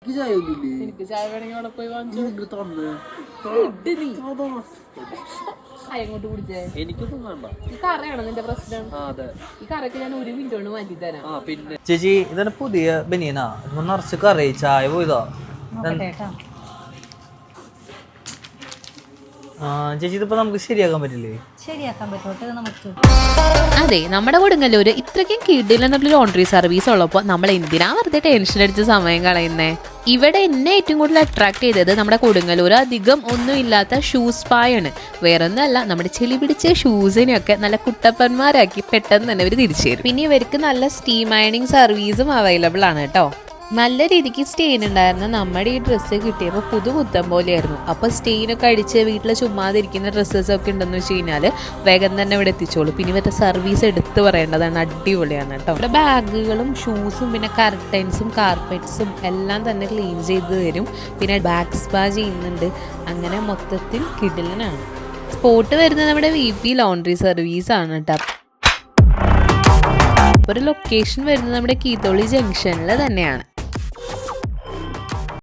എനിക്ക് ചായ വേണമെങ്കിൽ അവിടെ പോയി വാങ്ങിച്ചു അങ്ങോട്ട് കുടിച്ചേ. എനിക്കൊന്നും വേണ്ട. ഈ കറയാണ് നിന്റെ പ്രശ്നം. ഈ കറക്ക് ഞാൻ 1 മിനിറ്റ് കൊണ്ട് മാറ്റി തരാം. പിന്നെ ചേച്ചി ഇതന്നെ പുതിയ ബനിയനാ നിറച്ച് കറി ചായ പോയതാ. ചേച്ചി ഇതിപ്പോ നമുക്ക് ശരിയാക്കാൻ പറ്റില്ലേ? ശരിയാക്കാൻ പറ്റോട്ടെ നമുക്ക്. അതെ, നമ്മുടെ കൊടുങ്ങല്ലൂര് ഇത്രയ്ക്കും കിടിലെന്നുള്ള ലോണ്ടറി സർവീസ് ഉള്ളപ്പോൾ നമ്മൾ എന്തിനാ വെറുതെ ടെൻഷൻ അടിച്ച് സമയം കളയുന്നേ. ഇവിടെ എന്നെ ഏറ്റവും കൂടുതൽ അട്രാക്ട് ചെയ്തത് നമ്മുടെ കൊടുങ്ങല്ലൂര് അധികം ഒന്നും ഇല്ലാത്ത ഷൂസ് പായാണ്. വേറൊന്നുമല്ല, നമ്മുടെ ചെളി പിടിച്ച ഷൂസിനെയൊക്കെ നല്ല കുട്ടപ്പന്മാരാക്കി പെട്ടെന്ന് തന്നെ ഇവർ തിരിച്ചു തരും. പിന്നെ ഇവർക്ക് നല്ല സ്റ്റീം അയണിങ് സർവീസും അവൈലബിൾ ആണ് കേട്ടോ. നല്ല രീതിക്ക് സ്റ്റെയിൻ ഉണ്ടായിരുന്നു. നമ്മുടെ ഈ ഡ്രസ്സ് കിട്ടിയപ്പോൾ പുതുപുത്തൻ പോലെയായിരുന്നു. അപ്പോൾ സ്റ്റെയിനൊക്കെ അടിച്ച് വീട്ടിൽ ചുമ്മാതിരിക്കുന്ന ഡ്രസ്സസൊക്കെ ഉണ്ടെന്ന് വെച്ച് കഴിഞ്ഞാൽ വേഗം തന്നെ ഇവിടെ എത്തിച്ചോളൂ. പിന്നെ ഇവരുടെ സർവീസ് എടുത്ത് പറയേണ്ടതാണ്, അടിപൊളിയാണ് കേട്ടോ. ഇവിടെ ബാഗുകളും ഷൂസും പിന്നെ കർട്ടൻസും കാർപ്പറ്റ്സും എല്ലാം തന്നെ ക്ലീൻ ചെയ്ത് തരും. പിന്നെ ബാക്ക് സ്പാ ചെയ്യുന്നുണ്ട്. അങ്ങനെ മൊത്തത്തിൽ കിടിലനാണ്. സ്പോട്ട് വരുന്നത് നമ്മുടെ VP ലോണ്ടറി സർവീസ് ആണ് കേട്ടോ. ഒരു ലൊക്കേഷൻ വരുന്നത് നമ്മുടെ കീത്തോളി ജംഗ്ഷനിൽ തന്നെയാണ്.